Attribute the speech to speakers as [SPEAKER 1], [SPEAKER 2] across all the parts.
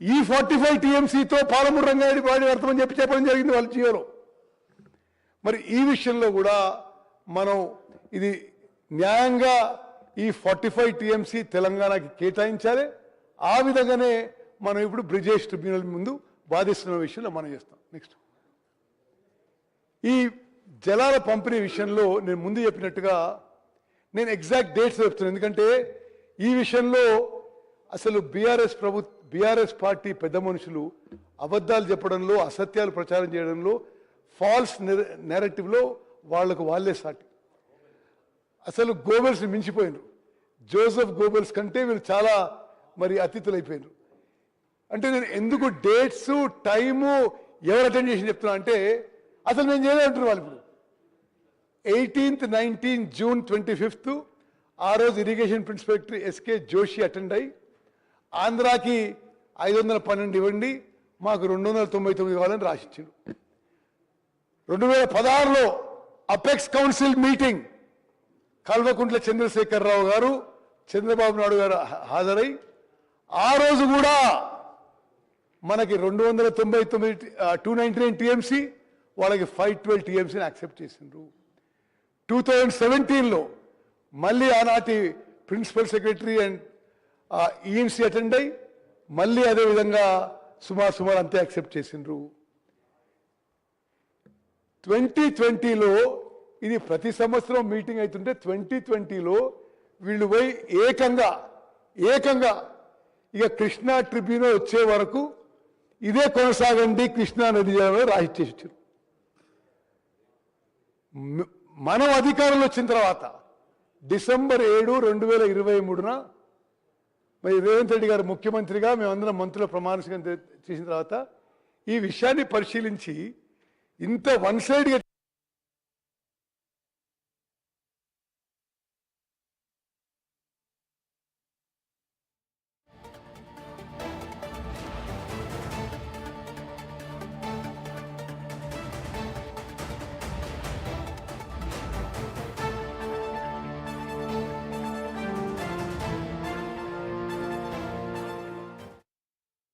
[SPEAKER 1] ఈ 45 టీఎంసీతో పాలమూరు రంగారెడ్డి ప్రాజెక్టు వ్యర్థమని చెప్పడం జరిగింది వాళ్ళ జియోలో. మరి ఈ విషయంలో కూడా మనం ఇది న్యాయంగా ఈ 45 టీఎంసీ తెలంగాణకి కేటాయించాలి. ఆ విధంగానే మనం ఇప్పుడు బ్రిజేష్ ట్రిబ్యునల్ ముందు బాధిస్తున్న విషయంలో మనం చేస్తాం. నెక్స్ట్, ఈ జలాల పంపిణీ విషయంలో నేను ముందు చెప్పినట్టుగా నేను ఎగ్జాక్ట్ డేట్స్ చెప్తున్నాను. ఎందుకంటే ఈ విషయంలో అసలు బీఆర్ఎస్ పార్టీ పెద్ద మనుషులు అబద్ధాలు చెప్పడంలో, అసత్యాలు ప్రచారం చేయడంలో, ఫాల్స్ నెరేటివ్లో వాళ్లకు వాళ్ళే సాటి. అసలు గోబెల్స్ని మించిపోయినారు. జోసెఫ్ గోబెల్స్ కంటే వీళ్ళు చాలా మరి అతిథులు అయిపోయినారు. అంటే నేను ఎందుకు డేట్స్, టైము, ఎవరు అటెండ్ చేసి చెప్తున్నా అంటే అసలు నేను చేయలేదంటున్నారు వాళ్ళు. ఇప్పుడు 18th, 19 జూన్ 25 ఆ రోజు irrigation principal secretary SK Joshi attend అయ్యి ఆంధ్రాకి 512 ఇవ్వండి, మాకు 299 కావాలని రాసిచ్చాడు. 2016లో apex council meeting Kalvakuntla Chandrashekhar Rao గారు, చంద్రబాబు నాయుడు గారు హాజరై ఆ రోజు కూడా మనకి 299 టీఎంసీ, వాళ్ళకి 512 టీఎంసీని యాక్సెప్ట్ చేసిండ్రు. 2017లో మళ్ళీ ఆనాటి principal secretary and ENC attend అయ్యి మళ్ళీ అదేవిధంగా సుమారు అంతే యాక్సెప్ట్ చేసిండ్రు. 2020లో ఇది ప్రతి సంవత్సరం మీటింగ్ అవుతుంటే 2020లో వీళ్ళు పోయి ఏకంగా ఇక కృష్ణా ట్రిబ్యునల్ వచ్చే వరకు ఇదే కొనసాగండి కృష్ణా నది జలంలో రాసిచ్చేసారు. మనం అధికారంలో వచ్చిన తర్వాత డిసెంబర్ 7, 2023న మరి రేవంత్ రెడ్డి గారు ముఖ్యమంత్రిగా, మేమందరం మంత్రుల ప్రమాణ స్వీకారం చేసిన తర్వాత ఈ విషయాన్ని పరిశీలించి ఇంత వన్ సైడ్గా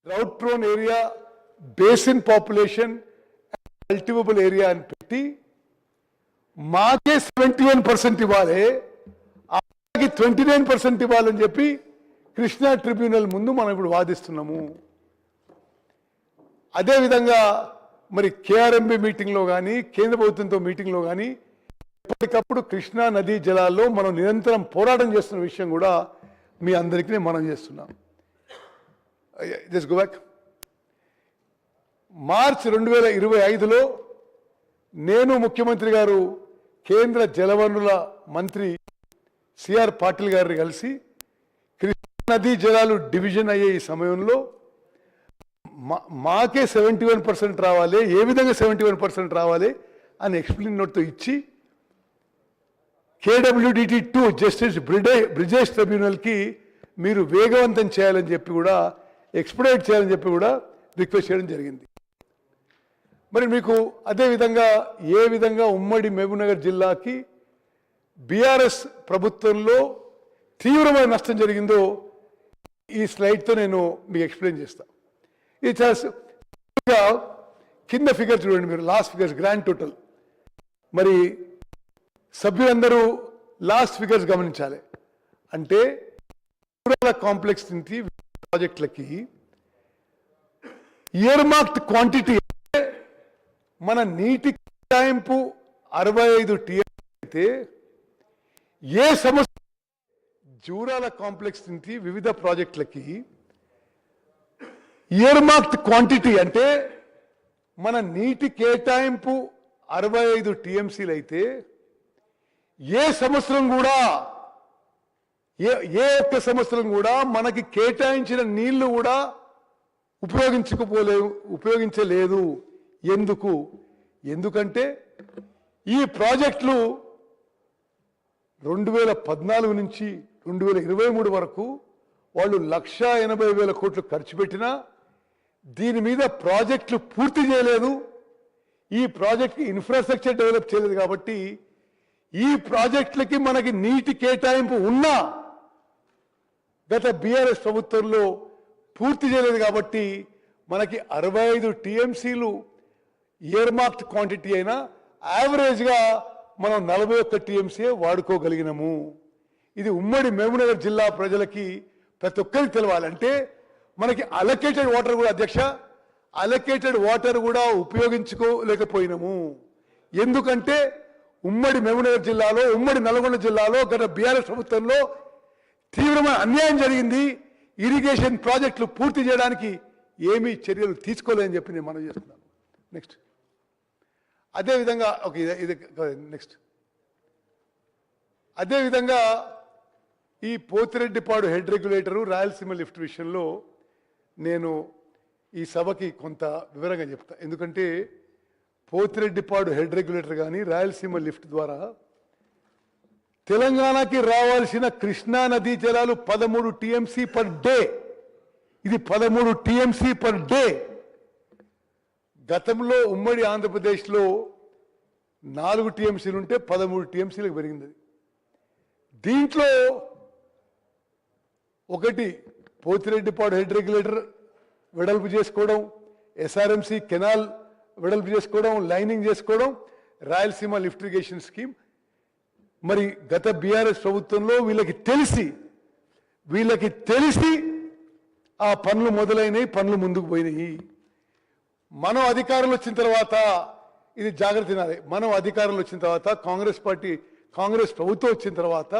[SPEAKER 1] drought prone area, basin population, cultivable area అని పెట్టి మాకే 71% ఇవ్వాలి, ఆకి 29% ఇవ్వాలని చెప్పి కృష్ణా ట్రిబ్యునల్ ముందు మనం ఇప్పుడు వాదిస్తున్నాము. అదేవిధంగా మరి కేఆర్ఎంబి మీటింగ్లో కానీ, కేంద్ర ప్రభుత్వంతో మీటింగ్లో కానీ ఎప్పటికప్పుడు కృష్ణా నదీ జలాల్లో మనం నిరంతరం పోరాటం చేస్తున్న విషయం కూడా మీ అందరికీ మనం చేస్తున్నాం. Just go back. మార్చ్ 2025లో నేను, ముఖ్యమంత్రి గారు, కేంద్ర జలవనరుల మంత్రి సిఆర్ పాటిల్ గారిని కలిసి కృష్ణా నదీ జలాలు డివిజన్ అయ్యే ఈ సమయంలో మాకే 71% రావాలి, ఏ విధంగా 71% రావాలి అని ఎక్స్ప్లెయిన్ నోట్తో ఇచ్చి KWDT2 జస్టిస్ బ్రిజేష్ ట్రిబ్యునల్కి మీరు వేగవంతం చేయాలని చెప్పి కూడా, ఎక్స్పెడైట్ చేయాలని చెప్పి కూడా రిక్వెస్ట్ చేయడం జరిగింది. మరి మీకు అదేవిధంగా ఏ విధంగా ఉమ్మడి మహబూబ్నగర్ జిల్లాకి బీఆర్ఎస్ ప్రభుత్వంలో తీవ్రమైన నష్టం జరిగిందో ఈ స్లైడ్తో నేను మీకు ఎక్స్ప్లెయిన్ చేస్తాను. ఇది కింద ఫిగర్ చూడండి మీరు, లాస్ట్ ఫిగర్స్ గ్రాండ్ టోటల్. మరి సభ్యులందరూ లాస్ట్ ఫిగర్స్ గమనించాలి. అంటే కాంప్లెక్స్ నుంచి ప్రాజెక్టులకి ఇయర్ మార్క్డ్ క్వాంటిటీ మన నీటి కేటాయింపు 65 టీఎంసీ అయితే ఏ సంవత్సరం జూరాల కాంప్లెక్స్ నుంచి వివిధ ప్రాజెక్టులకి ఇయర్ మార్క్డ్ క్వాంటిటీ అంటే మన నీటి కేటాయింపు 65 టీఎంసీలు అయితే ఏ సంవత్సరం కూడా ఏ ఒక్క సంవత్సరం కూడా మనకి కేటాయించిన నీళ్లు కూడా ఉపయోగించలేదు. ఎందుకంటే ఈ ప్రాజెక్టులు 2014 నుంచి 2023 వరకు వాళ్ళు 1,80,000 కోట్లు ఖర్చు పెట్టినా దీని మీద ప్రాజెక్టులు పూర్తి చేయలేదు. ఈ ప్రాజెక్ట్కి ఇన్ఫ్రాస్ట్రక్చర్ డెవలప్ చేయలేదు. కాబట్టి ఈ ప్రాజెక్టులకి మనకి నీటి కేటాయింపు ఉన్నా గత బీఆర్ఎస్ ప్రభుత్వంలో పూర్తి చేయలేదు కాబట్టి మనకి 65 టీఎంసీలు ఇయర్ మార్క్డ్ క్వాంటిటీ అయినా యావరేజ్గా మనం 41 టీఎంసీ వాడుకోగలిగినాము. ఇది ఉమ్మడి మహబూబ్నగర్ జిల్లా ప్రజలకి ప్రతి ఒక్కరికి తెలవాలంటే మనకి అలొకేటెడ్ వాటర్ కూడా అధ్యక్ష అలొకేటెడ్ వాటర్ కూడా ఉపయోగించుకోలేకపోయినాము. ఎందుకంటే ఉమ్మడి మహబూబ్నగర్ జిల్లాలో ఉమ్మడి నల్గొండ జిల్లాలో గత బీఆర్ఎస్ ప్రభుత్వంలో తీవ్రమైన అన్యాయం జరిగింది. ఇరిగేషన్ ప్రాజెక్టులు పూర్తి చేయడానికి ఏమీ చర్యలు తీసుకోలేదని చెప్పి నేను మనం చేస్తున్నాను. నెక్స్ట్ అదేవిధంగా ఇది నెక్స్ట్ అదేవిధంగా ఈ Pothireddypadu head regulator Rayalaseema lift విషయంలో నేను ఈ సభకి కొంత వివరంగా చెప్తా. ఎందుకంటే పోతిరెడ్డిపాడు హెడ్ రెగ్యులేటర్ కానీ రాయలసీమ లిఫ్ట్ ద్వారా తెలంగాణకి రావాల్సిన కృష్ణా నదీ జలాలు 13 టీఎంసీ పర్ డే. ఇది 13 టీఎంసీ పర్ డే. గతంలో ఉమ్మడి ఆంధ్రప్రదేశ్లో 4 టీఎంసీలు ఉంటే 13 టీఎంసీలకు పెరిగింది. దీంట్లో ఒకటి పోతిరెడ్డిపాడు హెడ్ రెగ్యులేటర్ వెడల్పు చేసుకోవడం, ఎస్ఆర్ఎంసీ కెనాల్ వెడల్పు చేసుకోవడం, లైనింగ్ చేసుకోవడం, రాయలసీమ లిఫ్ట్ ఇరిగేషన్ స్కీమ్. మరి గత బీఆర్ఎస్ ప్రభుత్వంలో వీళ్ళకి తెలిసి ఆ పనులు మొదలైనవి, పనులు ముందుకు పోయినాయి. మనం అధికారంలో వచ్చిన తర్వాత ఇది జాగ్రత్త నాదే. మనం అధికారంలో వచ్చిన తర్వాత కాంగ్రెస్ ప్రభుత్వం వచ్చిన తర్వాత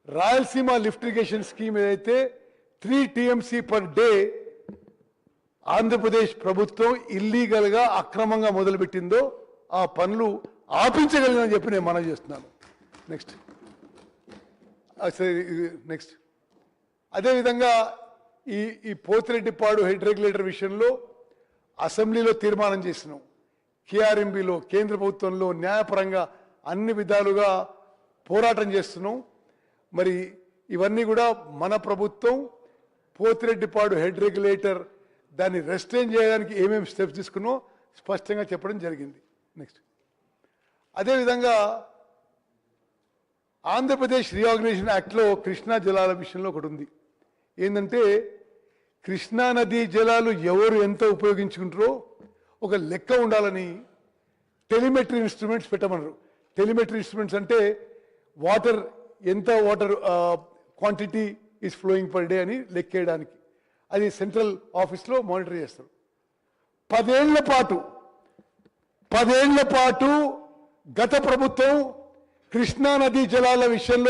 [SPEAKER 1] రాయలసీమ లిఫ్ట్ ఇరిగేషన్ స్కీమ్ ఏదైతే 3 టీఎంసీ పర్ డే ఆంధ్రప్రదేశ్ ప్రభుత్వం ఇల్లీగల్గా అక్రమంగా మొదలుపెట్టిందో ఆ పనులు ఆపించగలిగినని చెప్పి నేను మనం చేస్తున్నాను. నెక్స్ట్ అదేవిధంగా ఈ పోతిరెడ్డిపాడు హెడ్ రెగ్యులేటర్ విషయంలో అసెంబ్లీలో తీర్మానం చేసినాం. కేఆర్ఎంబీలో కేంద్ర ప్రభుత్వంలో న్యాయపరంగా అన్ని విధాలుగా పోరాటం చేస్తున్నాం. మరి ఇవన్నీ కూడా మన ప్రభుత్వం పోతిరెడ్డిపాడు హెడ్ రెగ్యులేటర్ దాన్ని రెస్ట్రైన్ చేయడానికి ఏమేమి స్టెప్స్ తీసుకున్నో స్పష్టంగా చెప్పడం జరిగింది. నెక్స్ట్ అదేవిధంగా ఆంధ్రప్రదేశ్ రీఆర్గనైజేషన్ యాక్ట్లో కృష్ణా జలాల విషయంలో ఒకటి ఉంది. ఏంటంటే కృష్ణా నదీ జలాలు ఎవరు ఎంత ఉపయోగించుకుంటారో ఒక లెక్క ఉండాలని టెలిమెట్రీ ఇన్స్ట్రుమెంట్స్ పెట్టమన్నారు. టెలిమెట్రీ ఇన్స్ట్రుమెంట్స్ అంటే ఎంత water quantity is flowing per day అని లెక్కేయడానికి. అది సెంట్రల్ ఆఫీస్లో మానిటర్ చేస్తారు. 10 ఏళ్ల పాటు గత ప్రభుత్వం కృష్ణా నదీ జలాల విషయంలో